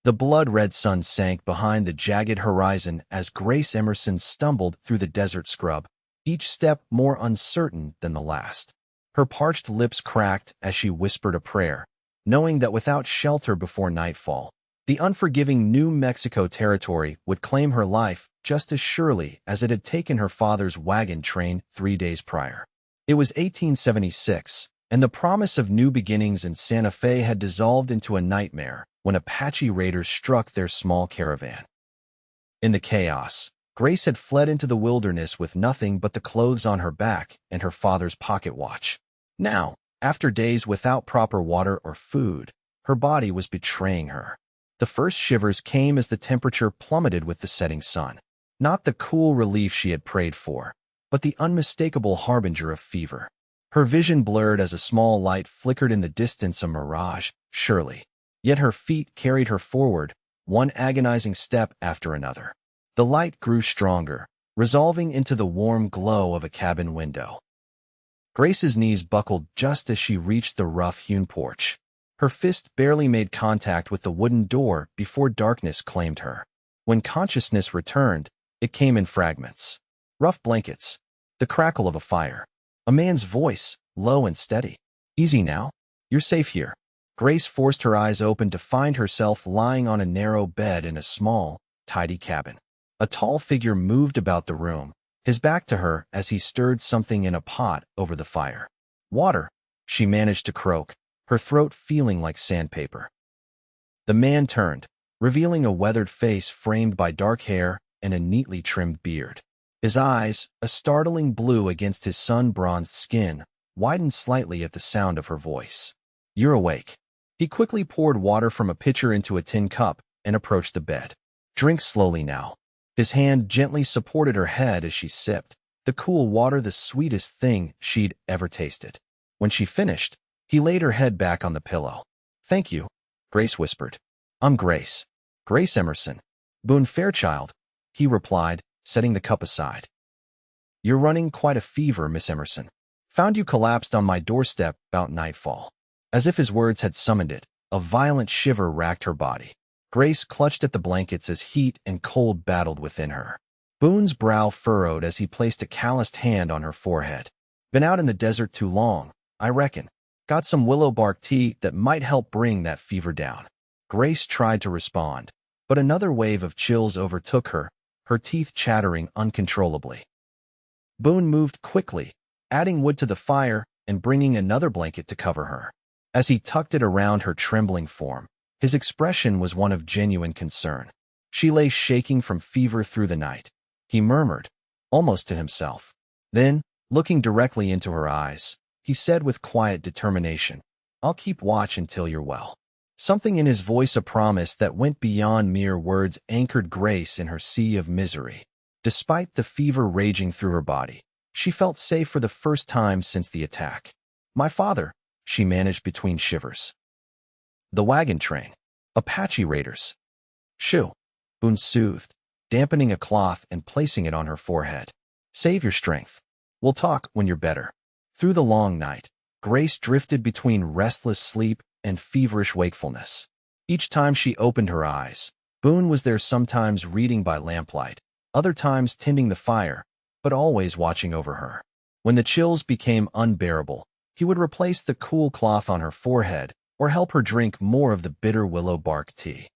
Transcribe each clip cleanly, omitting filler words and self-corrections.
The blood-red sun sank behind the jagged horizon as Grace Emerson stumbled through the desert scrub, each step more uncertain than the last. Her parched lips cracked as she whispered a prayer, knowing that without shelter before nightfall, the unforgiving New Mexico territory would claim her life just as surely as it had taken her father's wagon train 3 days prior. It was 1876, and the promise of new beginnings in Santa Fe had dissolved into a nightmare when Apache raiders struck their small caravan. In the chaos, Grace had fled into the wilderness with nothing but the clothes on her back and her father's pocket watch. Now, after days without proper water or food, her body was betraying her. The first shivers came as the temperature plummeted with the setting sun. Not the cool relief she had prayed for, but the unmistakable harbinger of fever. Her vision blurred as a small light flickered in the distance, a mirage, surely. Yet her feet carried her forward, one agonizing step after another. The light grew stronger, resolving into the warm glow of a cabin window. Grace's knees buckled just as she reached the rough-hewn porch. Her fist barely made contact with the wooden door before darkness claimed her. When consciousness returned, it came in fragments. Rough blankets, the crackle of a fire, a man's voice, low and steady. "Easy now. You're safe here." Grace forced her eyes open to find herself lying on a narrow bed in a small, tidy cabin. A tall figure moved about the room, his back to her as he stirred something in a pot over the fire. "Water," she managed to croak, her throat feeling like sandpaper. The man turned, revealing a weathered face framed by dark hair and a neatly trimmed beard. His eyes, a startling blue against his sun-bronzed skin, widened slightly at the sound of her voice. "You're awake." He quickly poured water from a pitcher into a tin cup and approached the bed. "Drink slowly now." His hand gently supported her head as she sipped, the cool water the sweetest thing she'd ever tasted. When she finished, he laid her head back on the pillow. "Thank you," Grace whispered. "I'm Grace. Grace Emerson. Boone Fairchild," he replied, setting the cup aside. "You're running quite a fever, Miss Emerson. Found you collapsed on my doorstep about nightfall." As if his words had summoned it, a violent shiver racked her body. Grace clutched at the blankets as heat and cold battled within her. Boone's brow furrowed as he placed a calloused hand on her forehead. "Been out in the desert too long, I reckon. Got some willow bark tea that might help bring that fever down." Grace tried to respond, but another wave of chills overtook her, her teeth chattering uncontrollably. Boone moved quickly, adding wood to the fire and bringing another blanket to cover her. As he tucked it around her trembling form, his expression was one of genuine concern. She lay shaking from fever through the night. He murmured, almost to himself. Then, looking directly into her eyes, he said with quiet determination, "I'll keep watch until you're well." Something in his voice, a promise that went beyond mere words, anchored Grace in her sea of misery. Despite the fever raging through her body, she felt safe for the first time since the attack. "My father," she managed between shivers. "The wagon train. Apache raiders." "Shoo," Boone soothed, dampening a cloth and placing it on her forehead. "Save your strength. We'll talk when you're better." Through the long night, Grace drifted between restless sleep and feverish wakefulness. Each time she opened her eyes, Boone was there, sometimes reading by lamplight, other times tending the fire, but always watching over her. When the chills became unbearable, he would replace the cool cloth on her forehead or help her drink more of the bitter willow bark tea.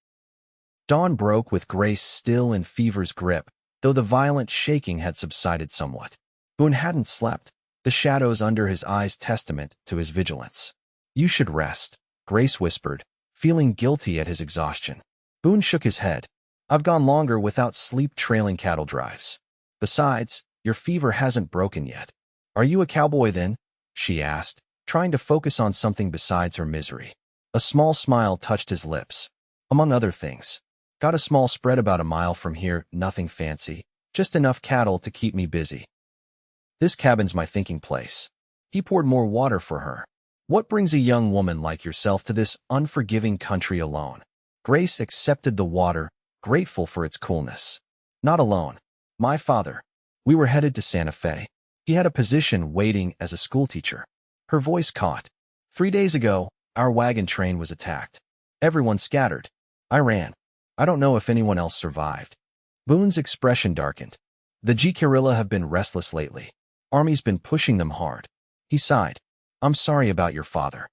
Dawn broke with Grace still in fever's grip, though the violent shaking had subsided somewhat. Boone hadn't slept, the shadows under his eyes testament to his vigilance. "You should rest," Grace whispered, feeling guilty at his exhaustion. Boone shook his head. "I've gone longer without sleep trailing cattle drives. Besides, your fever hasn't broken yet." "Are you a cowboy then?" she asked, trying to focus on something besides her misery. A small smile touched his lips. "Among other things. Got a small spread about a mile from here, nothing fancy, just enough cattle to keep me busy. This cabin's my thinking place." He poured more water for her. "What brings a young woman like yourself to this unforgiving country alone?" Grace accepted the water, grateful for its coolness. "Not alone. My father. We were headed to Santa Fe. He had a position waiting as a schoolteacher." Her voice caught. 3 days ago, our wagon train was attacked. Everyone scattered. I ran. I don't know if anyone else survived. Boone's expression darkened. The G-guerrilla have been restless lately. Army's been pushing them hard. He sighed. I'm sorry about your father.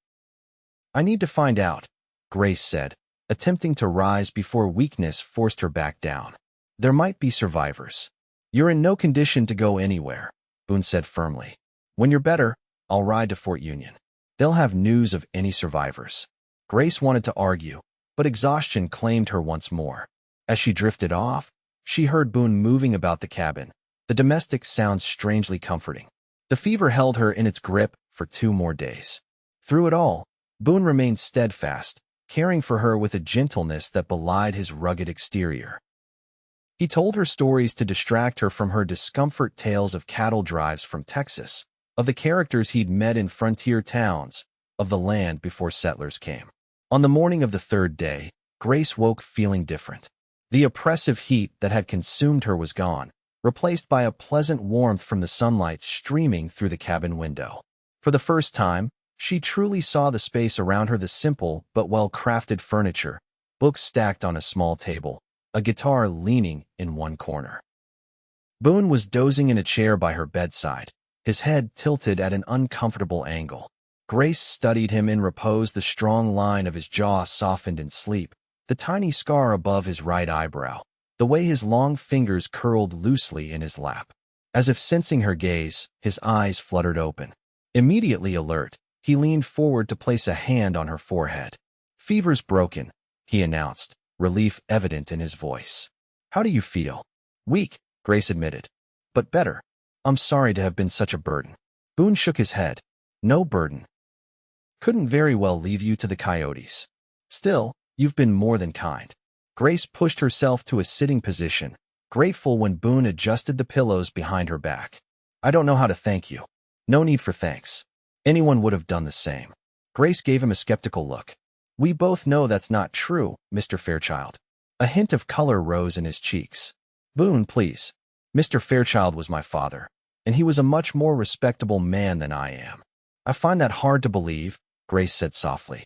I need to find out, Grace said, attempting to rise before weakness forced her back down. There might be survivors. You're in no condition to go anywhere, Boone said firmly. When you're better, I'll ride to Fort Union. They'll have news of any survivors. Grace wanted to argue, but exhaustion claimed her once more. As she drifted off, she heard Boone moving about the cabin, the domestic sounds strangely comforting. The fever held her in its grip for 2 more days. Through it all, Boone remained steadfast, caring for her with a gentleness that belied his rugged exterior. He told her stories to distract her from her discomfort, tales of cattle drives from Texas, of the characters he'd met in frontier towns, of the land before settlers came. On the morning of the 3rd day, Grace woke feeling different. The oppressive heat that had consumed her was gone, replaced by a pleasant warmth from the sunlight streaming through the cabin window. For the first time, she truly saw the space around her, the simple but well-crafted furniture, books stacked on a small table, a guitar leaning in one corner. Boone was dozing in a chair by her bedside, his head tilted at an uncomfortable angle. Grace studied him in repose, the strong line of his jaw softened in sleep, the tiny scar above his right eyebrow, the way his long fingers curled loosely in his lap. As if sensing her gaze, his eyes fluttered open. Immediately alert, he leaned forward to place a hand on her forehead. Fever's broken, he announced, relief evident in his voice. How do you feel? Weak, Grace admitted. But better. I'm sorry to have been such a burden. Boone shook his head. No burden. Couldn't very well leave you to the coyotes. Still, you've been more than kind. Grace pushed herself to a sitting position, grateful when Boone adjusted the pillows behind her back. I don't know how to thank you. No need for thanks. Anyone would have done the same. Grace gave him a skeptical look. We both know that's not true, Mr. Fairchild. A hint of color rose in his cheeks. Boone, please. Mr. Fairchild was my father, and he was a much more respectable man than I am. I find that hard to believe, Grace said softly.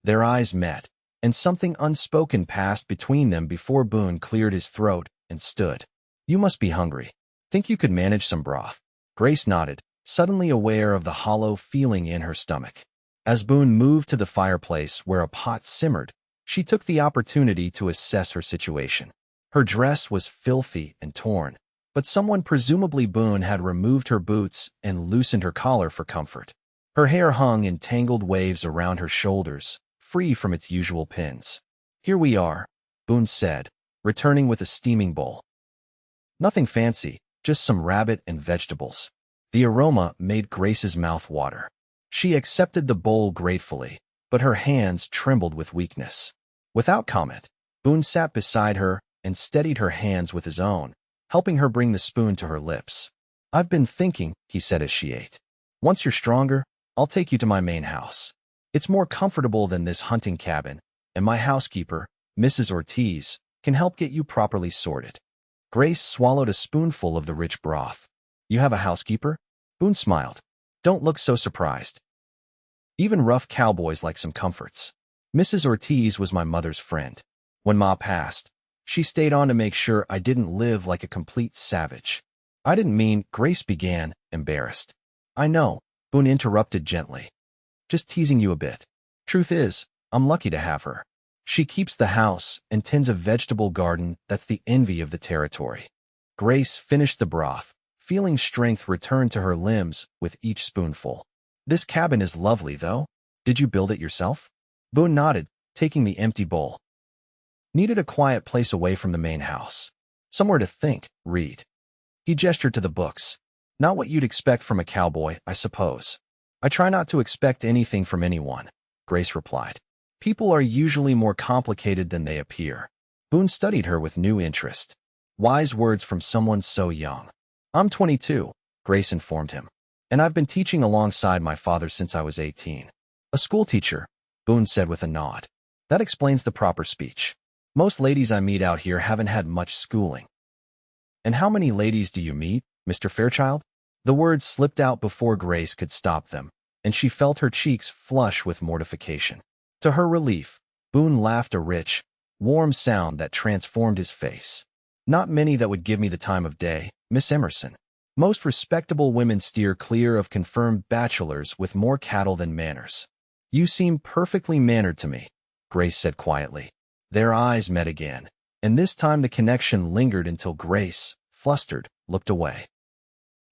Their eyes met, and something unspoken passed between them before Boone cleared his throat and stood. You must be hungry. Think you could manage some broth? Grace nodded, suddenly aware of the hollow feeling in her stomach. As Boone moved to the fireplace where a pot simmered, she took the opportunity to assess her situation. Her dress was filthy and torn, but someone, presumably Boone, had removed her boots and loosened her collar for comfort. Her hair hung in tangled waves around her shoulders, free from its usual pins. Here we are, Boone said, returning with a steaming bowl. Nothing fancy, just some rabbit and vegetables. The aroma made Grace's mouth water. She accepted the bowl gratefully, but her hands trembled with weakness. Without comment, Boone sat beside her and steadied her hands with his own, helping her bring the spoon to her lips. I've been thinking, he said as she ate. Once you're stronger, I'll take you to my main house. It's more comfortable than this hunting cabin, and my housekeeper, Mrs. Ortiz, can help get you properly sorted. Grace swallowed a spoonful of the rich broth. You have a housekeeper? Boone smiled. Don't look so surprised. Even rough cowboys like some comforts. Mrs. Ortiz was my mother's friend. When Ma passed, she stayed on to make sure I didn't live like a complete savage. I didn't mean, Grace began, embarrassed. I know, Boone interrupted gently. Just teasing you a bit. Truth is, I'm lucky to have her. She keeps the house and tends a vegetable garden that's the envy of the territory. Grace finished the broth, feeling strength return to her limbs with each spoonful. This cabin is lovely, though. Did you build it yourself? Boone nodded, taking the empty bowl. Needed a quiet place away from the main house. Somewhere to think, read. He gestured to the books. Not what you'd expect from a cowboy, I suppose. I try not to expect anything from anyone, Grace replied. People are usually more complicated than they appear. Boone studied her with new interest. Wise words from someone so young. I'm 22, Grace informed him, and I've been teaching alongside my father since I was 18. A schoolteacher, Boone said with a nod. That explains the proper speech. Most ladies I meet out here haven't had much schooling. And how many ladies do you meet, Mr. Fairchild? The words slipped out before Grace could stop them, and she felt her cheeks flush with mortification. To her relief, Boone laughed a rich, warm sound that transformed his face. "Not many that would give me the time of day, Miss Emerson. Most respectable women steer clear of confirmed bachelors with more cattle than manners." "You seem perfectly mannered to me," Grace said quietly. Their eyes met again, and this time the connection lingered until Grace, flustered, looked away.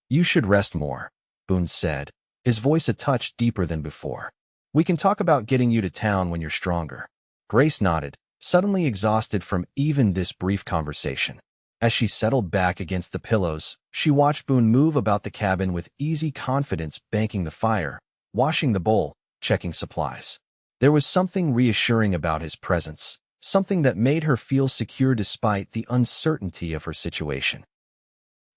"You should rest more," Boone said, his voice a touch deeper than before. "We can talk about getting you to town when you're stronger." Grace nodded, suddenly exhausted from even this brief conversation. As she settled back against the pillows, she watched Boone move about the cabin with easy confidence, banking the fire, washing the bowl, checking supplies. There was something reassuring about his presence, something that made her feel secure despite the uncertainty of her situation.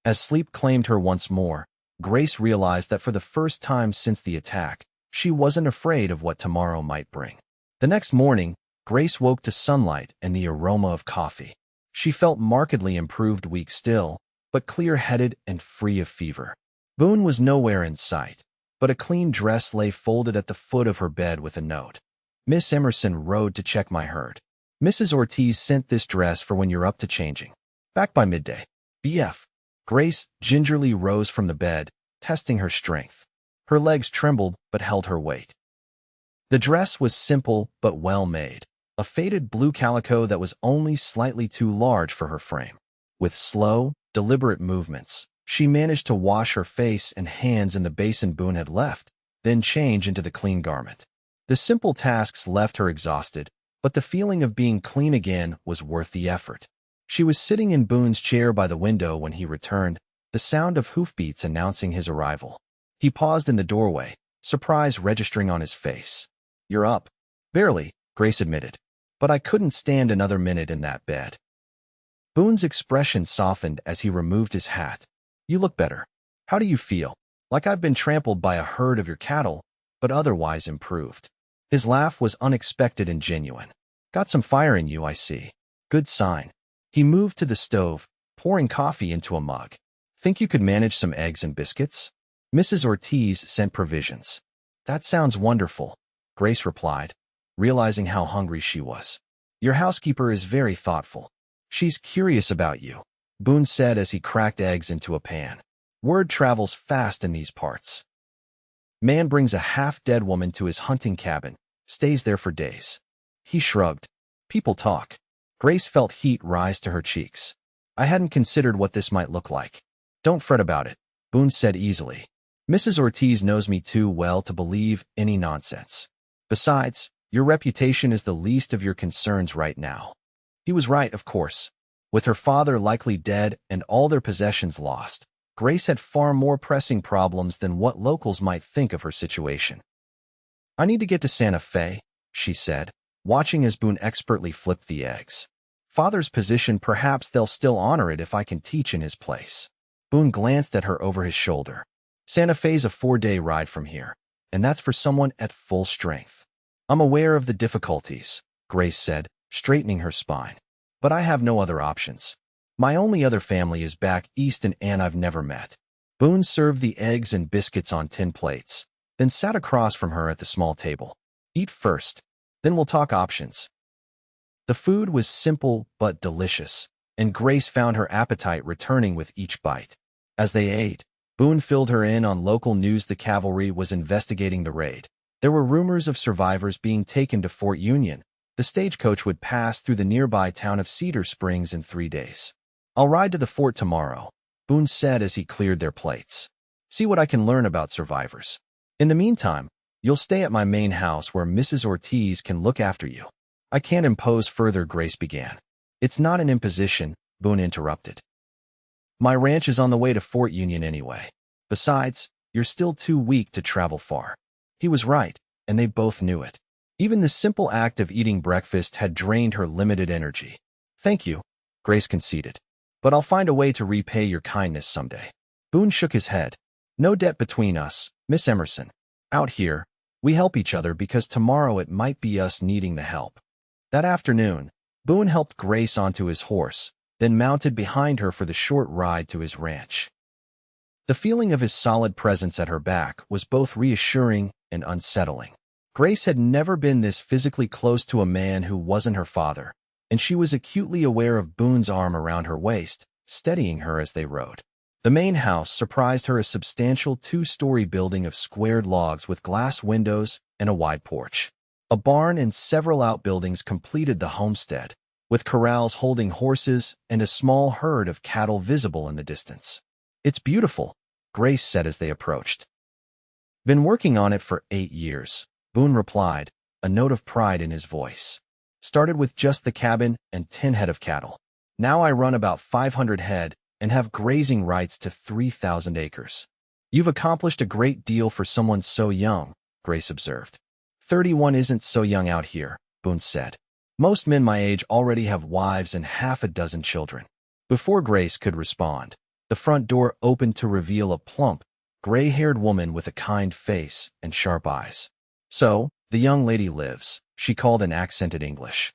As sleep claimed her once more, Grace realized that for the first time since the attack, she wasn't afraid of what tomorrow might bring. The next morning, Grace woke to sunlight and the aroma of coffee. She felt markedly improved, weak still, but clear-headed and free of fever. Boone was nowhere in sight, but a clean dress lay folded at the foot of her bed with a note. "Miss Emerson rode to check my herd. Mrs. Ortiz sent this dress for when you're up to changing. Back by midday. BF." Grace gingerly rose from the bed, testing her strength. Her legs trembled but held her weight. The dress was simple but well made, a faded blue calico that was only slightly too large for her frame. With slow, deliberate movements, she managed to wash her face and hands in the basin Boone had left, then change into the clean garment. The simple tasks left her exhausted, but the feeling of being clean again was worth the effort. She was sitting in Boone's chair by the window when he returned, the sound of hoofbeats announcing his arrival. He paused in the doorway, surprise registering on his face. "You're up." "Barely," Grace admitted, "but I couldn't stand another minute in that bed." Boone's expression softened as he removed his hat. "You look better. How do you feel?" "Like I've been trampled by a herd of your cattle, but otherwise improved." His laugh was unexpected and genuine. "Got some fire in you, I see. Good sign." He moved to the stove, pouring coffee into a mug. "Think you could manage some eggs and biscuits?" "Mrs. Ortiz sent provisions." "That sounds wonderful," Grace replied, realizing how hungry she was. "Your housekeeper is very thoughtful. She's curious about you," Boone said as he cracked eggs into a pan. "Word travels fast in these parts. Man brings a half-dead woman to his hunting cabin, stays there for days." He shrugged. "People talk." Grace felt heat rise to her cheeks. "I hadn't considered what this might look like." "Don't fret about it," Boone said easily. "Mrs. Ortiz knows me too well to believe any nonsense. Besides, your reputation is the least of your concerns right now." He was right, of course. With her father likely dead and all their possessions lost, Grace had far more pressing problems than what locals might think of her situation. "I need to get to Santa Fe," she said, watching as Boone expertly flipped the eggs. "Father's position, perhaps they'll still honor it if I can teach in his place." Boone glanced at her over his shoulder. "Santa Fe's a 4-day ride from here, and that's for someone at full strength." "I'm aware of the difficulties," Grace said, straightening her spine. "But I have no other options. My only other family is back east and I've never met." Boone served the eggs and biscuits on tin plates, then sat across from her at the small table. "Eat first, then we'll talk options." The food was simple but delicious, and Grace found her appetite returning with each bite. As they ate, Boone filled her in on local news. The cavalry was investigating the raid. There were rumors of survivors being taken to Fort Union. The stagecoach would pass through the nearby town of Cedar Springs in 3 days. "I'll ride to the fort tomorrow," Boone said as he cleared their plates. "See what I can learn about survivors. In the meantime, you'll stay at my main house where Mrs. Ortiz can look after you." "I can't impose further," Grace began. "It's not an imposition," Boone interrupted. "My ranch is on the way to Fort Union anyway. Besides, you're still too weak to travel far." He was right, and they both knew it. Even the simple act of eating breakfast had drained her limited energy. "Thank you," Grace conceded. "But I'll find a way to repay your kindness someday." Boone shook his head. "No debt between us, Miss Emerson. Out here, we help each other because tomorrow it might be us needing the help." That afternoon, Boone helped Grace onto his horse, then mounted behind her for the short ride to his ranch. The feeling of his solid presence at her back was both reassuring and unsettling. Grace had never been this physically close to a man who wasn't her father, and she was acutely aware of Boone's arm around her waist, steadying her as they rode. The main house surprised her, a substantial two-story building of squared logs with glass windows and a wide porch. A barn and several outbuildings completed the homestead, with corrals holding horses and a small herd of cattle visible in the distance. "It's beautiful," Grace said as they approached. "Been working on it for 8 years," Boone replied, a note of pride in his voice. "Started with just the cabin and 10 head of cattle. Now I run about 500 head and have grazing rights to 3,000 acres. You've accomplished a great deal for someone so young," Grace observed. 31 isn't so young out here," Boone said. "Most men my age already have wives and half a dozen children." Before Grace could respond, the front door opened to reveal a plump, gray-haired woman with a kind face and sharp eyes. "So, the young lady lives," she called in accented English.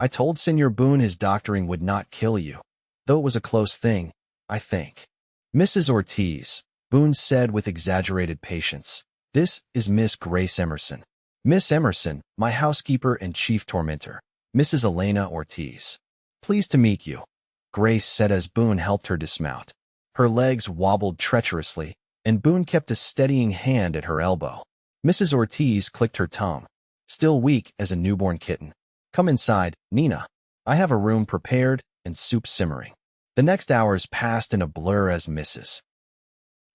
"I told Senor Boone his doctoring would not kill you, though it was a close thing, I think." "Mrs. Ortiz," Boone said with exaggerated patience. "This is Miss Grace Emerson. Miss Emerson, my housekeeper and chief tormentor, Mrs. Elena Ortiz. Pleased to meet you," Grace said as Boone helped her dismount. Her legs wobbled treacherously, and Boone kept a steadying hand at her elbow. Mrs. Ortiz clicked her tongue, still weak as a newborn kitten. "Come inside, Nina. I have a room prepared and soup simmering." The next hours passed in a blur as Mrs.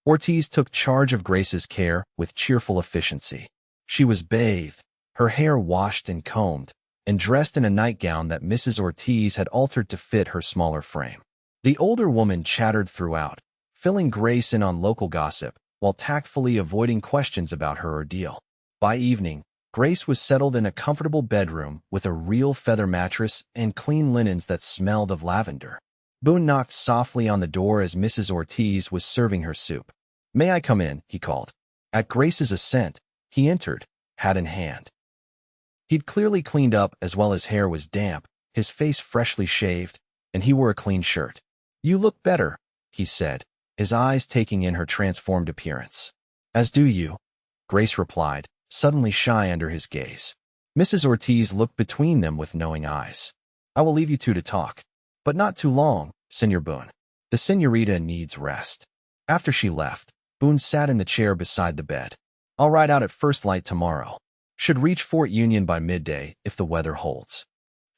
Ortiz took charge of Grace's care with cheerful efficiency. She was bathed, her hair washed and combed, and dressed in a nightgown that Mrs. Ortiz had altered to fit her smaller frame. The older woman chattered throughout, filling Grace in on local gossip, while tactfully avoiding questions about her ordeal. By evening, Grace was settled in a comfortable bedroom with a real feather mattress and clean linens that smelled of lavender. Boone knocked softly on the door as Mrs. Ortiz was serving her soup. "May I come in?" he called. At Grace's assent, he entered, hat in hand. He'd clearly cleaned up as well. His hair was damp, his face freshly shaved, and he wore a clean shirt. "You look better," he said, his eyes taking in her transformed appearance. "As do you," Grace replied, suddenly shy under his gaze. Mrs. Ortiz looked between them with knowing eyes. "I will leave you two to talk. But not too long, Senor Boone. The senorita needs rest." After she left, Boone sat in the chair beside the bed. "I'll ride out at first light tomorrow. Should reach Fort Union by midday if the weather holds."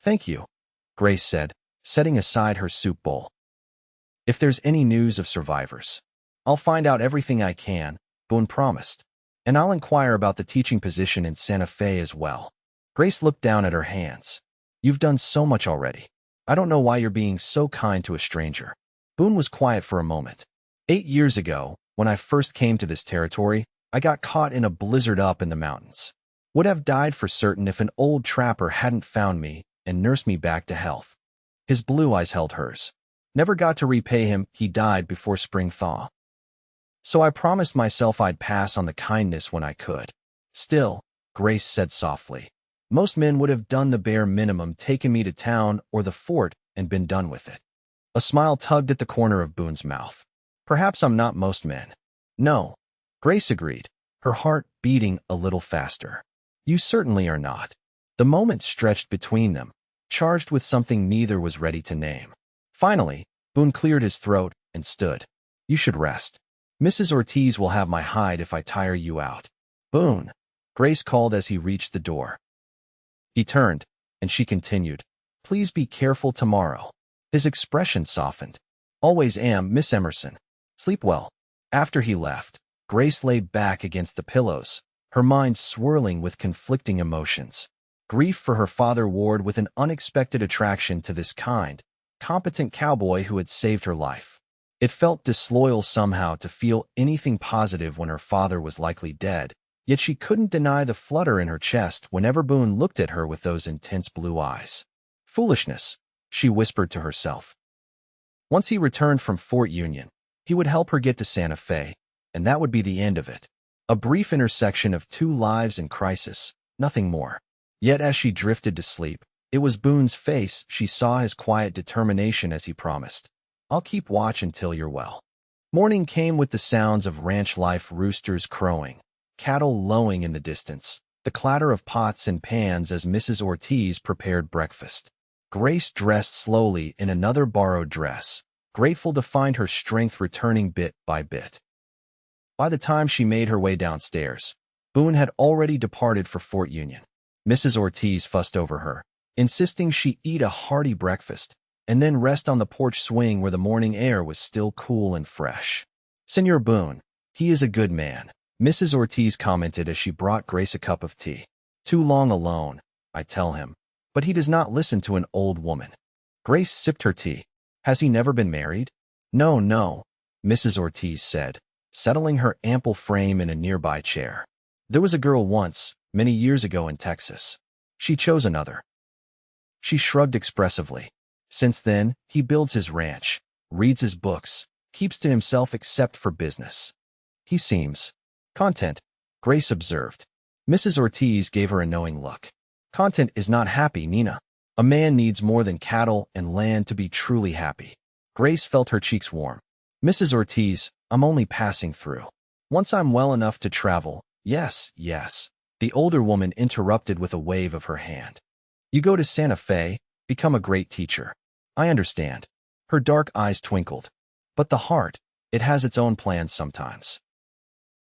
"Thank you," Grace said, setting aside her soup bowl. "If there's any news of survivors, I'll find out everything I can," Boone promised. "And I'll inquire about the teaching position in Santa Fe as well." Grace looked down at her hands. "You've done so much already. I don't know why you're being so kind to a stranger." Boone was quiet for a moment. 8 years ago, when I first came to this territory, I got caught in a blizzard up in the mountains. Would have died for certain if an old trapper hadn't found me and nursed me back to health." His blue eyes held hers. "Never got to repay him. He died before spring thaw. So I promised myself I'd pass on the kindness when I could." "Still," Grace said softly, "most men would have done the bare minimum, taken me to town or the fort and been done with it." A smile tugged at the corner of Boone's mouth. "Perhaps I'm not most men." "No," Grace agreed, her heart beating a little faster. "You certainly are not." The moment stretched between them, charged with something neither was ready to name. Finally, Boone cleared his throat and stood. "You should rest. Mrs. Ortiz will have my hide if I tire you out." "Boone," Grace called as he reached the door. He turned, and she continued, "Please be careful tomorrow." His expression softened. "Always am, Miss Emerson. Sleep well." After he left, Grace lay back against the pillows, her mind swirling with conflicting emotions. Grief for her father warred with an unexpected attraction to this kind, competent cowboy who had saved her life. It felt disloyal somehow to feel anything positive when her father was likely dead, yet she couldn't deny the flutter in her chest whenever Boone looked at her with those intense blue eyes. Foolishness, she whispered to herself. Once he returned from Fort Union, he would help her get to Santa Fe, and that would be the end of it. A brief intersection of two lives in crisis, nothing more. Yet as she drifted to sleep, it was Boone's face. She saw his quiet determination as he promised. "I'll keep watch until you're well." Morning came with the sounds of ranch life, roosters crowing, cattle lowing in the distance, the clatter of pots and pans as Mrs. Ortiz prepared breakfast. Grace dressed slowly in another borrowed dress, grateful to find her strength returning bit by bit. By the time she made her way downstairs, Boone had already departed for Fort Union. Mrs. Ortiz fussed over her, insisting she eat a hearty breakfast and then rest on the porch swing where the morning air was still cool and fresh. "Senor Boone, he is a good man," Mrs. Ortiz commented as she brought Grace a cup of tea. "Too long alone, I tell him, but he does not listen to an old woman." Grace sipped her tea. "Has he never been married?" "No, no," Mrs. Ortiz said, settling her ample frame in a nearby chair. "There was a girl once, many years ago in Texas. She chose another." She shrugged expressively. "Since then, he builds his ranch, reads his books, keeps to himself except for business. He seems content," Grace observed. Mrs. Ortiz gave her a knowing look. "Content is not happy, Nina. A man needs more than cattle and land to be truly happy." Grace felt her cheeks warm. "Mrs. Ortiz, I'm only passing through. Once I'm well enough to travel—" "Yes, yes," the older woman interrupted with a wave of her hand. "You go to Santa Fe, become a great teacher. I understand." Her dark eyes twinkled. "But the heart, it has its own plans sometimes."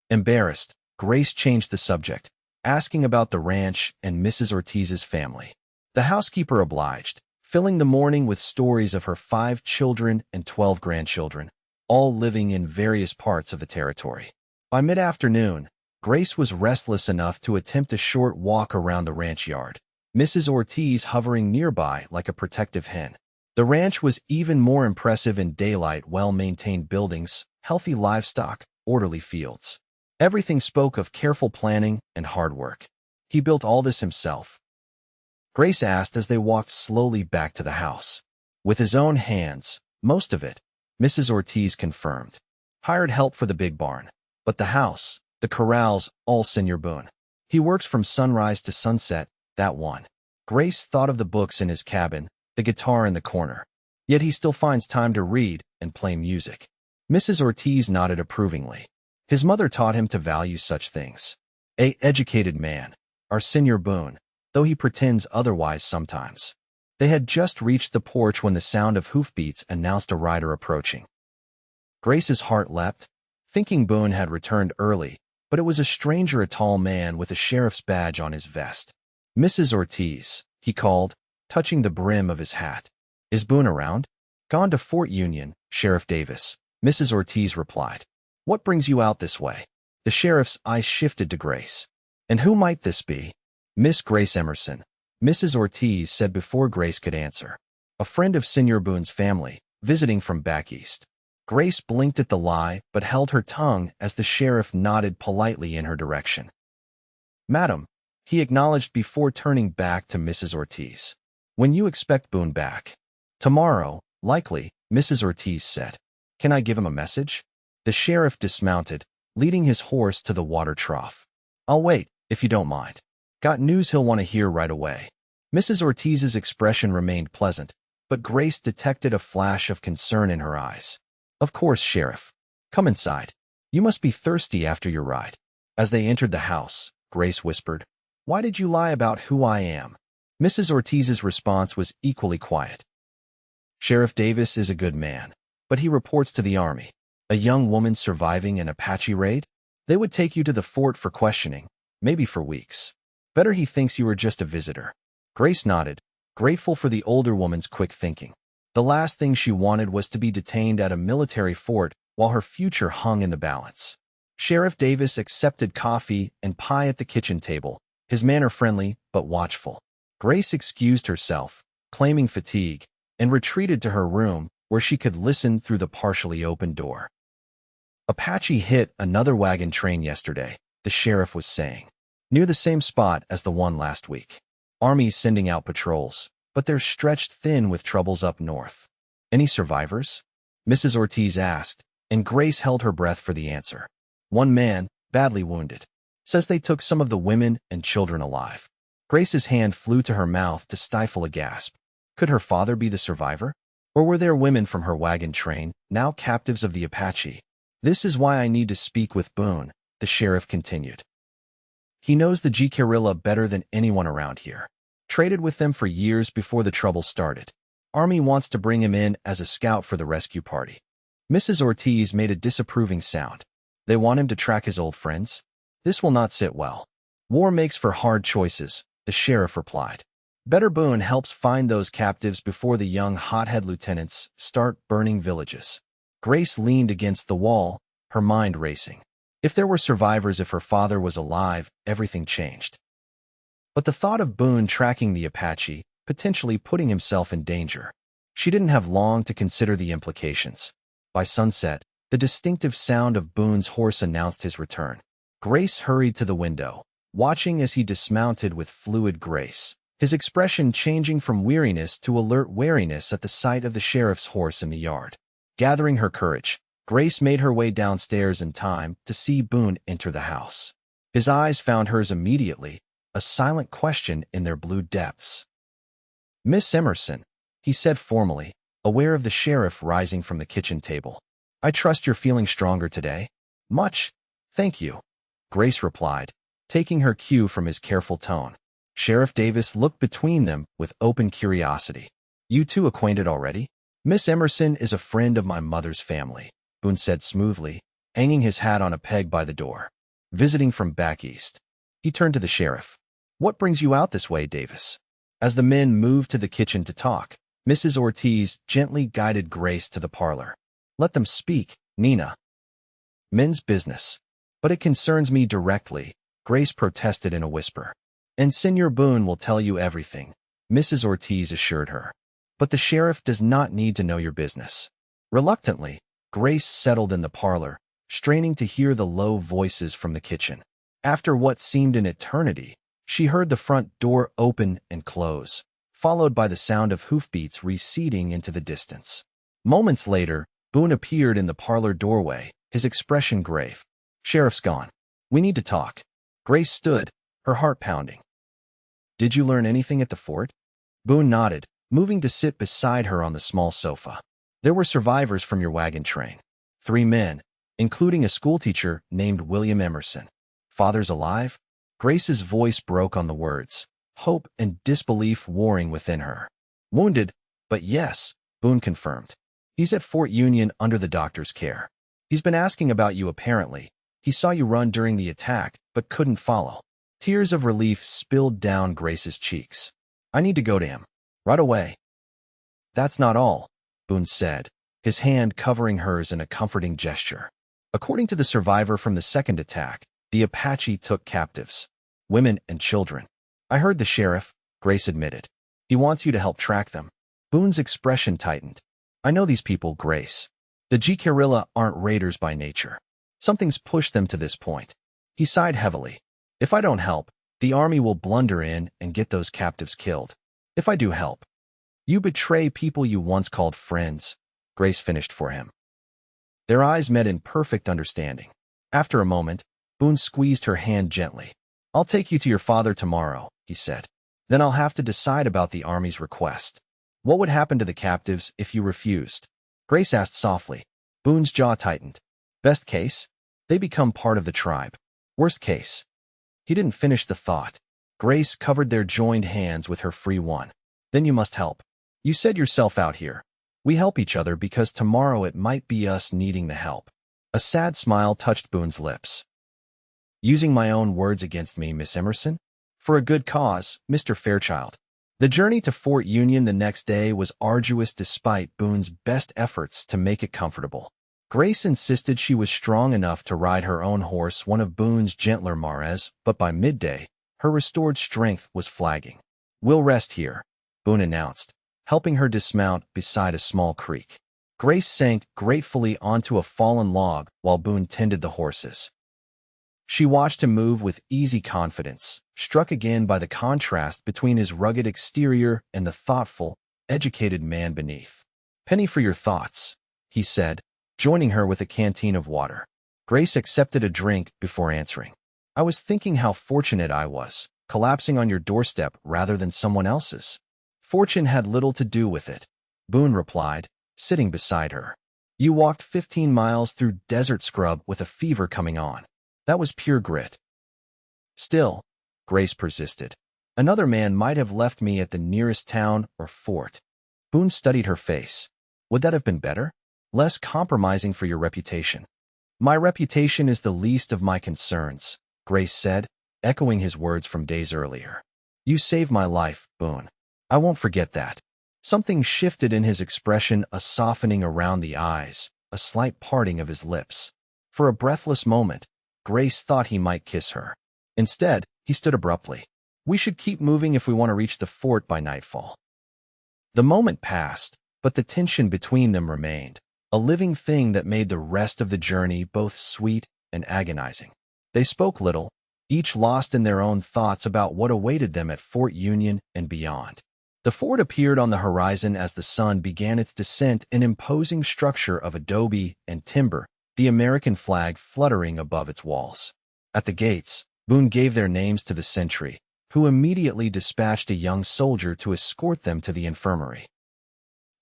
Embarrassed, Grace changed the subject, asking about the ranch and Mrs. Ortiz's family. The housekeeper obliged, filling the morning with stories of her 5 children and 12 grandchildren, all living in various parts of the territory. By mid-afternoon, Grace was restless enough to attempt a short walk around the ranch yard, Mrs. Ortiz hovering nearby like a protective hen. The ranch was even more impressive in daylight: well-maintained buildings, healthy livestock, orderly fields. Everything spoke of careful planning and hard work. "He built all this himself?" Grace asked as they walked slowly back to the house. "With his own hands, most of it," Mrs. Ortiz confirmed. "Hired help for the big barn. But the house, the corrals, all Senor Boone. He works from sunrise to sunset, that one." Grace thought of the books in his cabin, the guitar in the corner. Yet he still finds time to read and play music. Mrs. Ortiz nodded approvingly. His mother taught him to value such things. "A educated man, our Senor Boone, though he pretends otherwise sometimes." They had just reached the porch when the sound of hoofbeats announced a rider approaching. Grace's heart leapt, thinking Boone had returned early, but it was a stranger, a tall man with a sheriff's badge on his vest. "Mrs. Ortiz," he called, touching the brim of his hat. "Is Boone around?" "Gone to Fort Union, Sheriff Davis," Mrs. Ortiz replied. "What brings you out this way?" The sheriff's eyes shifted to Grace. "And who might this be?" "Miss Grace Emerson," Mrs. Ortiz said before Grace could answer. "A friend of Senor Boone's family, visiting from back east." Grace blinked at the lie but held her tongue as the sheriff nodded politely in her direction. "Madam," he acknowledged before turning back to Mrs. Ortiz. "When you expect Boone back?" "Tomorrow, likely," Mrs. Ortiz said. "Can I give him a message?" The sheriff dismounted, leading his horse to the water trough. "I'll wait, if you don't mind. Got news he'll want to hear right away." Mrs. Ortiz's expression remained pleasant, but Grace detected a flash of concern in her eyes. "Of course, Sheriff. Come inside. You must be thirsty after your ride." As they entered the house, Grace whispered, "Why did you lie about who I am?" Mrs. Ortiz's response was equally quiet. "Sheriff Davis is a good man, but he reports to the Army. A young woman surviving an Apache raid? They would take you to the fort for questioning, maybe for weeks. Better he thinks you are just a visitor." Grace nodded, grateful for the older woman's quick thinking. The last thing she wanted was to be detained at a military fort while her future hung in the balance. Sheriff Davis accepted coffee and pie at the kitchen table, his manner friendly but watchful. Grace excused herself, claiming fatigue, and retreated to her room where she could listen through the partially open door. "Apache hit another wagon train yesterday," the sheriff was saying. "Near the same spot as the one last week. Army's sending out patrols, but they're stretched thin with troubles up north." "Any survivors?" Mrs. Ortiz asked, and Grace held her breath for the answer. "One man, badly wounded. Says they took some of the women and children alive." Grace's hand flew to her mouth to stifle a gasp. Could her father be the survivor? Or were there women from her wagon train, now captives of the Apache? "This is why I need to speak with Boone," the sheriff continued. "He knows the guerrilla better than anyone around here. Traded with them for years before the trouble started. Army wants to bring him in as a scout for the rescue party. Mrs. Ortiz made a disapproving sound. They want him to track his old friends? This will not sit well. War makes for hard choices, the sheriff replied. Better Boone helps find those captives before the young hothead lieutenants start burning villages. Grace leaned against the wall, her mind racing. If there were survivors, if her father was alive, everything changed. But the thought of Boone tracking the Apache, potentially putting himself in danger. She didn't have long to consider the implications. By sunset, the distinctive sound of Boone's horse announced his return. Grace hurried to the window, watching as he dismounted with fluid grace, his expression changing from weariness to alert wariness at the sight of the sheriff's horse in the yard. Gathering her courage, Grace made her way downstairs in time to see Boone enter the house. His eyes found hers immediately, a silent question in their blue depths. "Miss Emerson," he said formally, aware of the sheriff rising from the kitchen table. "I trust you're feeling stronger today." "Much, thank you," Grace replied, taking her cue from his careful tone. Sheriff Davis looked between them with open curiosity. "You two acquainted already?" "Miss Emerson is a friend of my mother's family," Boone said smoothly, hanging his hat on a peg by the door. "Visiting from back east." He turned to the sheriff. "What brings you out this way, Davis?" As the men moved to the kitchen to talk, Mrs. Ortiz gently guided Grace to the parlor. "Let them speak, Nina." "Men's business. But it concerns me directly," Grace protested in a whisper. "And Senor Boone will tell you everything," Mrs. Ortiz assured her. "But the sheriff does not need to know your business." Reluctantly, Grace settled in the parlor, straining to hear the low voices from the kitchen. After what seemed an eternity, she heard the front door open and close, followed by the sound of hoofbeats receding into the distance. Moments later, Boone appeared in the parlor doorway, his expression grave. "Sheriff's gone. We need to talk." Grace stood, her heart pounding. "Did you learn anything at the fort?" Boone nodded, moving to sit beside her on the small sofa. "There were survivors from your wagon train. 3 men, including a schoolteacher named William Emerson. Father's alive?" Grace's voice broke on the words, hope and disbelief warring within her. "Wounded, but yes," Boone confirmed. "He's at Fort Union under the doctor's care. He's been asking about you apparently. He saw you run during the attack, but couldn't follow." Tears of relief spilled down Grace's cheeks. "I need to go to him. Right away." "That's not all," Boone said, his hand covering hers in a comforting gesture. "According to the survivor from the second attack, the Apache took captives. Women and children." "I heard the sheriff," Grace admitted. "He wants you to help track them." Boone's expression tightened. "I know these people, Grace. The G-Guerrilla aren't raiders by nature. Something's pushed them to this point." He sighed heavily. "If I don't help, the army will blunder in and get those captives killed. If I do help, you betray people you once called friends," Grace finished for him. Their eyes met in perfect understanding. After a moment, Boone squeezed her hand gently. "I'll take you to your father tomorrow," he said. "Then I'll have to decide about the army's request." "What would happen to the captives if you refused?" Grace asked softly. Boone's jaw tightened. "Best case? They become part of the tribe. Worst case?" He didn't finish the thought. Grace covered their joined hands with her free one. "Then you must help. You said yourself out here. We help each other because tomorrow it might be us needing the help." A sad smile touched Boone's lips. "Using my own words against me, Miss Emerson? For a good cause, Mr. Fairchild." The journey to Fort Union the next day was arduous despite Boone's best efforts to make it comfortable. Grace insisted she was strong enough to ride her own horse, one of Boone's gentler mares, but by midday, her restored strength was flagging. "We'll rest here," Boone announced, helping her dismount beside a small creek. Grace sank gratefully onto a fallen log while Boone tended the horses. She watched him move with easy confidence, struck again by the contrast between his rugged exterior and the thoughtful, educated man beneath. "Penny for your thoughts," he said, joining her with a canteen of water. Grace accepted a drink before answering. "I was thinking how fortunate I was, collapsing on your doorstep rather than someone else's." "Fortune had little to do with it," Boone replied, sitting beside her. "You walked 15 miles through desert scrub with a fever coming on. That was pure grit." "Still," Grace persisted, Another man might have left me at the nearest town or fort. Boone studied her face. Would that have been better? Less compromising for your reputation. My reputation is the least of my concerns, Grace said, echoing his words from days earlier. You saved my life, Boone. I won't forget that. Something shifted in his expression, a softening around the eyes, a slight parting of his lips. For a breathless moment, Grace thought he might kiss her. Instead, he stood abruptly. We should keep moving if we want to reach the fort by nightfall. The moment passed, but the tension between them remained, a living thing that made the rest of the journey both sweet and agonizing. They spoke little, each lost in their own thoughts about what awaited them at Fort Union and beyond. The fort appeared on the horizon as the sun began its descent, an imposing structure of adobe and timber, the American flag fluttering above its walls. At the gates, Boone gave their names to the sentry, who immediately dispatched a young soldier to escort them to the infirmary.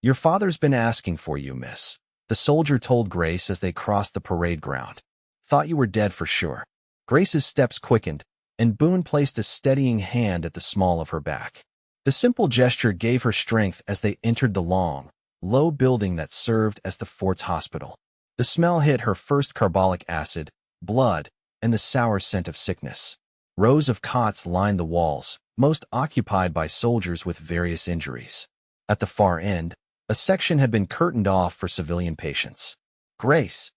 Your father's been asking for you, miss, the soldier told Grace as they crossed the parade ground. Thought you were dead for sure. Grace's steps quickened, and Boone placed a steadying hand at the small of her back. The simple gesture gave her strength as they entered the long, low building that served as the fort's hospital. The smell hit her first: carbolic acid, blood, and the sour scent of sickness. Rows of cots lined the walls, most occupied by soldiers with various injuries. At the far end, a section had been curtained off for civilian patients. Grace.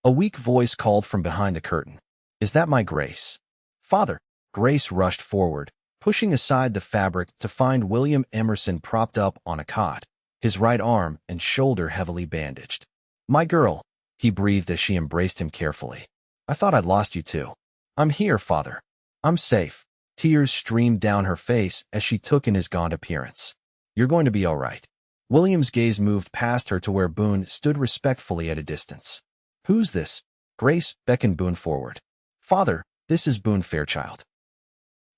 A weak voice called from behind the curtain. Is that my Grace? Father. Grace rushed forward, pushing aside the fabric to find William Emerson propped up on a cot, his right arm and shoulder heavily bandaged. My girl, he breathed as she embraced him carefully. I thought I'd lost you too. I'm here, Father. I'm safe. Tears streamed down her face as she took in his gaunt appearance. You're going to be all right. William's gaze moved past her to where Boone stood respectfully at a distance. Who's this? Grace beckoned Boone forward. Father, this is Boone Fairchild.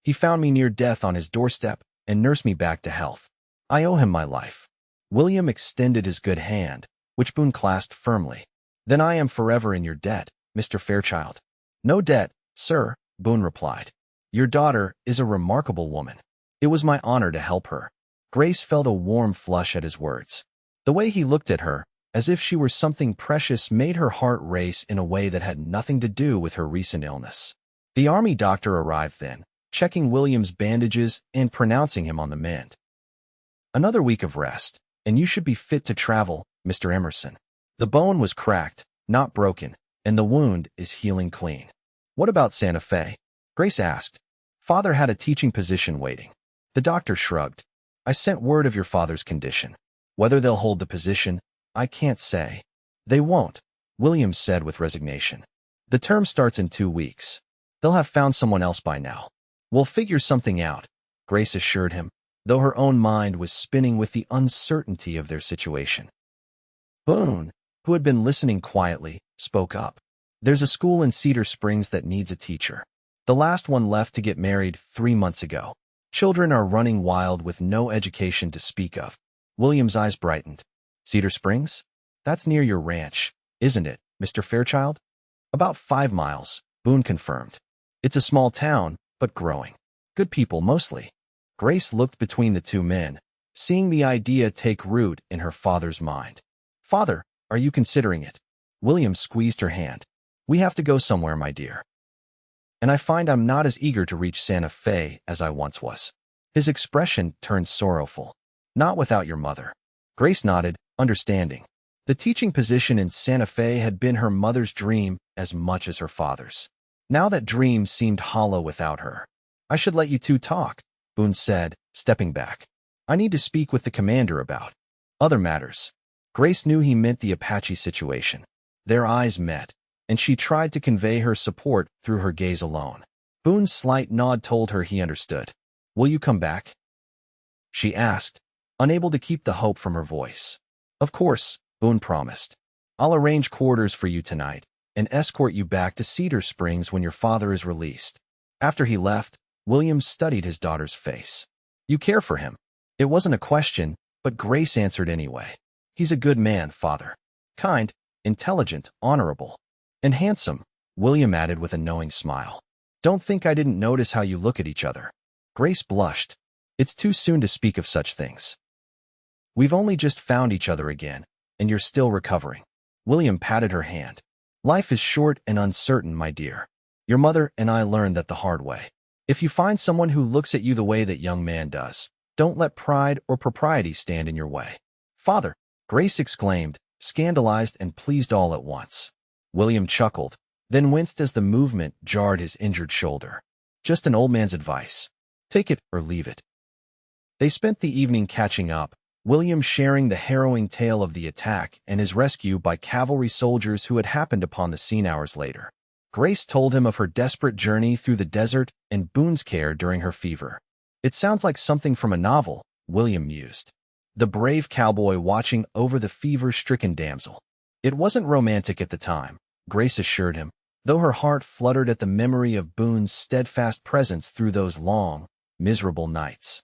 He found me near death on his doorstep and nursed me back to health. I owe him my life. William extended his good hand, which Boone clasped firmly. Then I am forever in your debt, Mr. Fairchild. No debt, sir, Boone replied. Your daughter is a remarkable woman. It was my honor to help her. Grace felt a warm flush at his words. The way he looked at her, as if she were something precious, made her heart race in a way that had nothing to do with her recent illness. The army doctor arrived then, checking William's bandages and pronouncing him on the mend. Another week of rest, and you should be fit to travel, Mr. Emerson. The bone was cracked, not broken, and the wound is healing clean. What about Santa Fe? Grace asked. Father had a teaching position waiting. The doctor shrugged. I sent word of your father's condition. Whether they'll hold the position, I can't say. They won't, William said with resignation. The term starts in 2 weeks. They'll have found someone else by now. We'll figure something out, Grace assured him, though her own mind was spinning with the uncertainty of their situation. Boone, who had been listening quietly, spoke up. There's a school in Cedar Springs that needs a teacher. The last one left to get married 3 months ago. Children are running wild with no education to speak of. William's eyes brightened. Cedar Springs? That's near your ranch, isn't it, Mr. Fairchild? About 5 miles, Boone confirmed. It's a small town, but growing. Good people mostly. Grace looked between the two men, seeing the idea take root in her father's mind. Father, are you considering it? William squeezed her hand. We have to go somewhere, my dear. And I find I'm not as eager to reach Santa Fe as I once was. His expression turned sorrowful. Not without your mother. Grace nodded, understanding. The teaching position in Santa Fe had been her mother's dream as much as her father's. Now that dream seemed hollow without her. I should let you two talk, Boone said, stepping back. I need to speak with the commander about other matters. Grace knew he meant the Apache situation. Their eyes met, and she tried to convey her support through her gaze alone. Boone's slight nod told her he understood. Will you come back? She asked, unable to keep the hope from her voice. Of course, Boone promised. I'll arrange quarters for you tonight and escort you back to Cedar Springs when your father is released. After he left, William studied his daughter's face. You care for him. It wasn't a question, but Grace answered anyway. He's a good man, Father. Kind, intelligent, honorable. And handsome, William added with a knowing smile. Don't think I didn't notice how you look at each other. Grace blushed. It's too soon to speak of such things. We've only just found each other again, and you're still recovering. William patted her hand. Life is short and uncertain, my dear. Your mother and I learned that the hard way. If you find someone who looks at you the way that young man does, don't let pride or propriety stand in your way. Father, Grace exclaimed, scandalized and pleased all at once. William chuckled, then winced as the movement jarred his injured shoulder. Just an old man's advice. Take it or leave it. They spent the evening catching up, William sharing the harrowing tale of the attack and his rescue by cavalry soldiers who had happened upon the scene hours later. Grace told him of her desperate journey through the desert and Boone's care during her fever. It sounds like something from a novel, William mused. The brave cowboy watching over the fever-stricken damsel. It wasn't romantic at the time, Grace assured him, though her heart fluttered at the memory of Boone's steadfast presence through those long, miserable nights.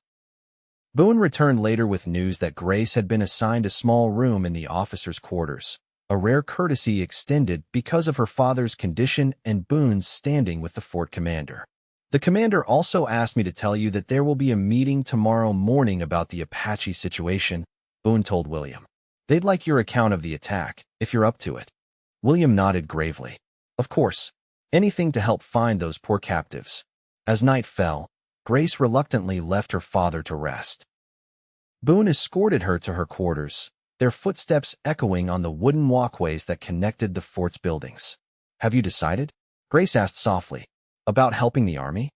Boone returned later with news that Grace had been assigned a small room in the officers' quarters, a rare courtesy extended because of her father's condition and Boone's standing with the fort commander. The commander also asked me to tell you that there will be a meeting tomorrow morning about the Apache situation, Boone told William. They'd like your account of the attack, if you're up to it. William nodded gravely. Of course, anything to help find those poor captives. As night fell, Grace reluctantly left her father to rest. Boone escorted her to her quarters, their footsteps echoing on the wooden walkways that connected the fort's buildings. Have you decided? Grace asked softly. About helping the army?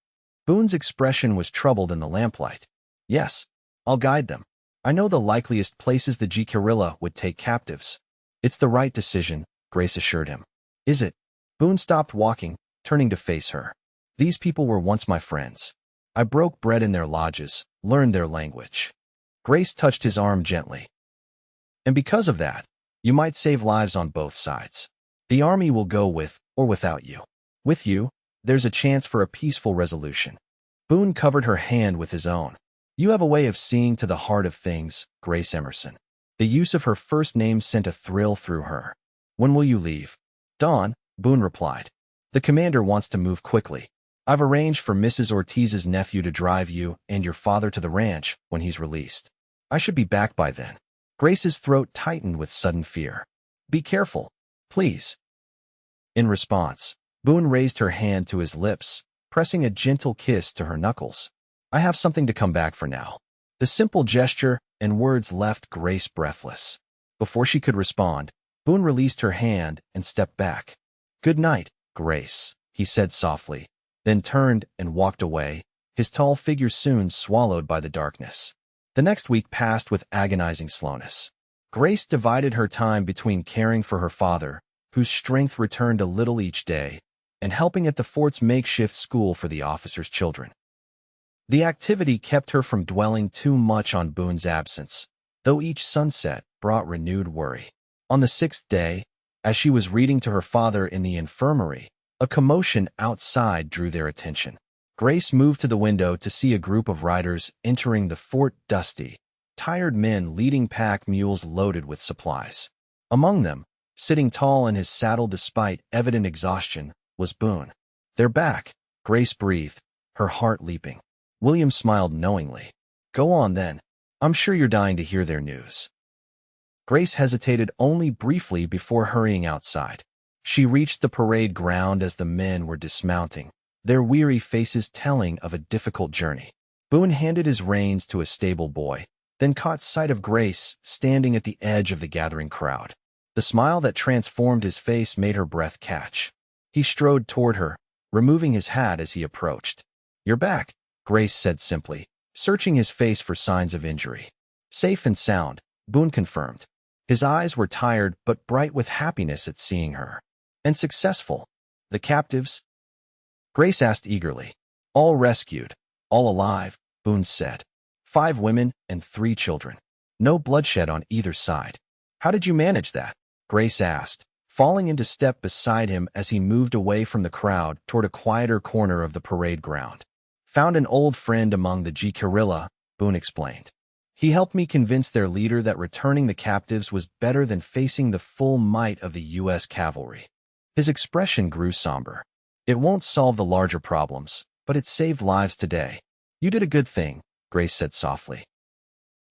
Boone's expression was troubled in the lamplight. Yes, I'll guide them. I know the likeliest places the guerrilla would take captives. It's the right decision, Grace assured him. Is it? Boone stopped walking, turning to face her. These people were once my friends. I broke bread in their lodges, learned their language. Grace touched his arm gently. And because of that, you might save lives on both sides. The army will go with or without you. With you, there's a chance for a peaceful resolution. Boone covered her hand with his own. You have a way of seeing to the heart of things, Grace Emerson. The use of her first name sent a thrill through her. When will you leave? Dawn, Boone replied. The commander wants to move quickly. I've arranged for Mrs. Ortiz's nephew to drive you and your father to the ranch when he's released. I should be back by then. Grace's throat tightened with sudden fear. Be careful, please. In response, Boone raised her hand to his lips, pressing a gentle kiss to her knuckles. I have something to come back for now. The simple gesture and words left Grace breathless. Before she could respond, Boone released her hand and stepped back. Good night, Grace, he said softly, then turned and walked away, his tall figure soon swallowed by the darkness. The next week passed with agonizing slowness. Grace divided her time between caring for her father, whose strength returned a little each day, and helping at the fort's makeshift school for the officers' children. The activity kept her from dwelling too much on Boone's absence, though each sunset brought renewed worry. On the sixth day, as she was reading to her father in the infirmary, a commotion outside drew their attention. Grace moved to the window to see a group of riders entering the fort, dusty, tired men leading pack mules loaded with supplies. Among them, sitting tall in his saddle despite evident exhaustion, was Boone. They're back, Grace breathed, her heart leaping. William smiled knowingly. Go on then. I'm sure you're dying to hear their news. Grace hesitated only briefly before hurrying outside. She reached the parade ground as the men were dismounting, their weary faces telling of a difficult journey. Boone handed his reins to a stable boy, then caught sight of Grace standing at the edge of the gathering crowd. The smile that transformed his face made her breath catch. He strode toward her, removing his hat as he approached. You're back, Grace said simply, searching his face for signs of injury. Safe and sound, Boone confirmed. His eyes were tired but bright with happiness at seeing her. And successful. The captives? Grace asked eagerly. All rescued, all alive, Boone said. 5 women and 3 children. No bloodshed on either side. How did you manage that? Grace asked, falling into step beside him as he moved away from the crowd toward a quieter corner of the parade ground. Found an old friend among the guerrilla, Boone explained. He helped me convince their leader that returning the captives was better than facing the full might of the U.S. cavalry. His expression grew somber. It won't solve the larger problems, but it saved lives today. You did a good thing, Grace said softly.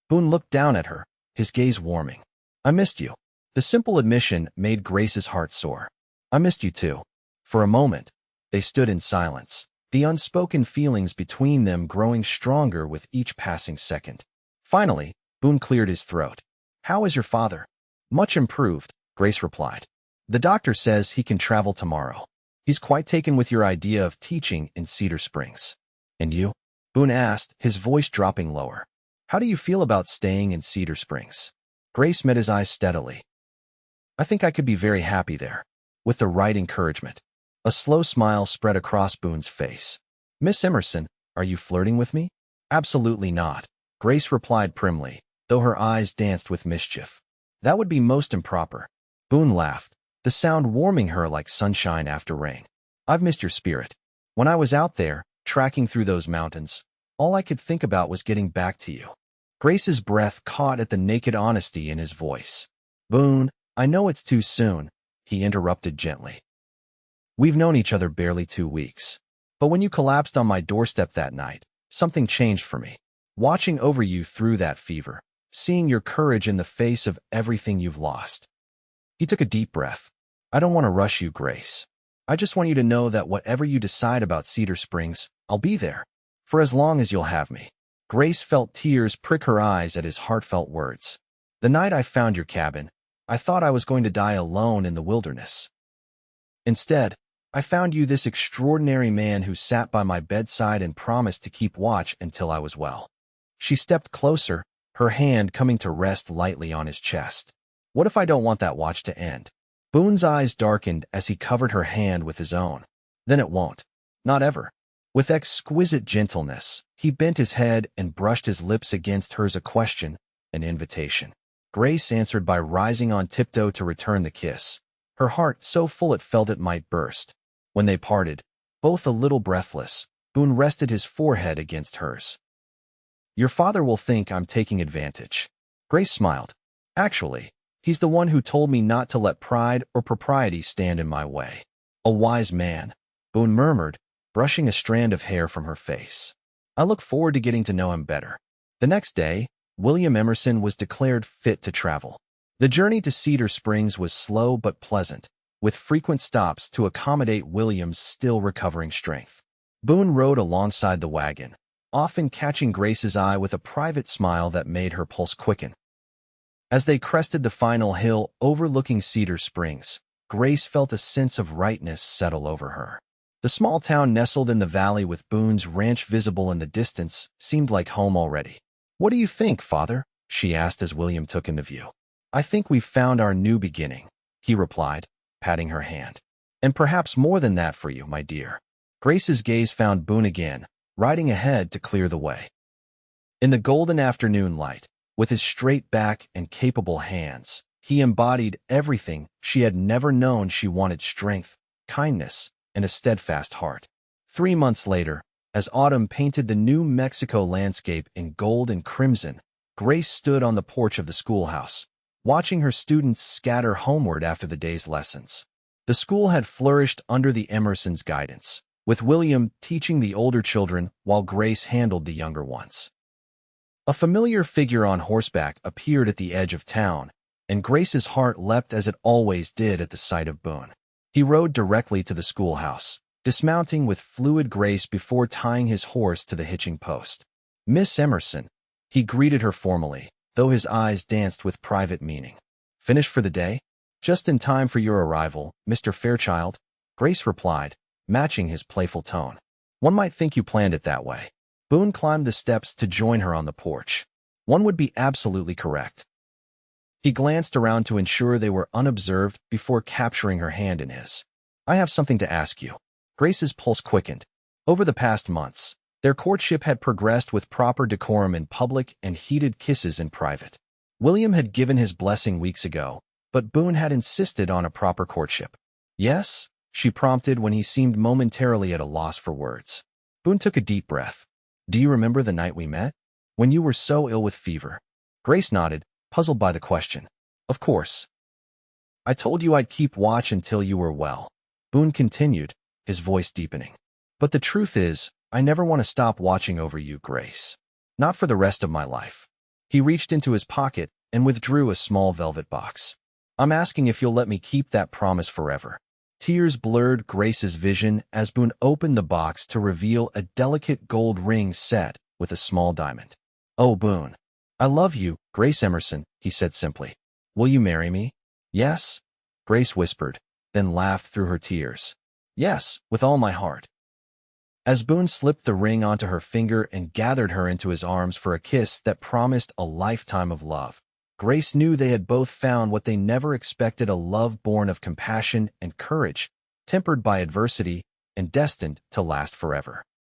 Boone looked down at her, his gaze warming. I missed you. The simple admission made Grace's heart soar. I missed you too. For a moment, they stood in silence, the unspoken feelings between them growing stronger with each passing second. Finally, Boone cleared his throat. How is your father? Much improved, Grace replied. The doctor says he can travel tomorrow. He's quite taken with your idea of teaching in Cedar Springs. And you? Boone asked, his voice dropping lower. How do you feel about staying in Cedar Springs? Grace met his eyes steadily. I think I could be very happy there, with the right encouragement. A slow smile spread across Boone's face. Miss Emerson, are you flirting with me? Absolutely not, Grace replied primly, though her eyes danced with mischief. That would be most improper. Boone laughed, the sound warming her like sunshine after rain. I've missed your spirit. When I was out there, tracking through those mountains, all I could think about was getting back to you. Grace's breath caught at the naked honesty in his voice. Boone, I know it's too soon, he interrupted gently. We've known each other barely 2 weeks. But when you collapsed on my doorstep that night, something changed for me. Watching over you through that fever, seeing your courage in the face of everything you've lost. He took a deep breath. I don't want to rush you, Grace. I just want you to know that whatever you decide about Cedar Springs, I'll be there. For as long as you'll have me. Grace felt tears prick her eyes at his heartfelt words. The night I found your cabin, I thought I was going to die alone in the wilderness. Instead, I found you this extraordinary man who sat by my bedside and promised to keep watch until I was well. She stepped closer, her hand coming to rest lightly on his chest. What if I don't want that watch to end? Boone's eyes darkened as he covered her hand with his own. Then it won't. Not ever. With exquisite gentleness, he bent his head and brushed his lips against hers, a question, an invitation. Grace answered by rising on tiptoe to return the kiss, her heart so full it felt it might burst. When they parted, both a little breathless, Boone rested his forehead against hers. Your father will think I'm taking advantage. Grace smiled. Actually, he's the one who told me not to let pride or propriety stand in my way. A wise man, Boone murmured, brushing a strand of hair from her face. I look forward to getting to know him better. The next day, William Emerson was declared fit to travel. The journey to Cedar Springs was slow but pleasant, with frequent stops to accommodate William's still recovering strength. Boone rode alongside the wagon, often catching Grace's eye with a private smile that made her pulse quicken. As they crested the final hill overlooking Cedar Springs, Grace felt a sense of rightness settle over her. The small town nestled in the valley with Boone's ranch visible in the distance seemed like home already. What do you think, Father? She asked as William took into view. I think we've found our new beginning, he replied, patting her hand. And perhaps more than that for you, my dear. Grace's gaze found Boone again, riding ahead to clear the way. In the golden afternoon light, with his straight back and capable hands, he embodied everything she had never known. She wanted strength, kindness, and a steadfast heart. 3 months later, as autumn painted the New Mexico landscape in gold and crimson, Grace stood on the porch of the schoolhouse, watching her students scatter homeward after the day's lessons. The school had flourished under the Emersons' guidance, with William teaching the older children while Grace handled the younger ones. A familiar figure on horseback appeared at the edge of town, and Grace's heart leapt as it always did at the sight of Boone. He rode directly to the schoolhouse, dismounting with fluid grace before tying his horse to the hitching post. Miss Emerson, he greeted her formally, though his eyes danced with private meaning. Finished for the day? Just in time for your arrival, Mr. Fairchild, Grace replied, matching his playful tone. One might think you planned it that way. Boone climbed the steps to join her on the porch. One would be absolutely correct. He glanced around to ensure they were unobserved before capturing her hand in his. I have something to ask you. Grace's pulse quickened. Over the past months, their courtship had progressed with proper decorum in public and heated kisses in private. William had given his blessing weeks ago, but Boone had insisted on a proper courtship. Yes? She prompted when he seemed momentarily at a loss for words. Boone took a deep breath. Do you remember the night we met? When you were so ill with fever? Grace nodded, puzzled by the question. Of course. I told you I'd keep watch until you were well. Boone continued, his voice deepening. But the truth is, I never want to stop watching over you, Grace. Not for the rest of my life. He reached into his pocket and withdrew a small velvet box. I'm asking if you'll let me keep that promise forever. Tears blurred Grace's vision as Boone opened the box to reveal a delicate gold ring set with a small diamond. Oh, Boone. I love you, Grace Emerson, he said simply. Will you marry me? Yes, Grace whispered, then laughed through her tears. Yes, with all my heart. As Boone slipped the ring onto her finger and gathered her into his arms for a kiss that promised a lifetime of love, Grace knew they had both found what they never expected, a love born of compassion and courage, tempered by adversity and destined to last forever.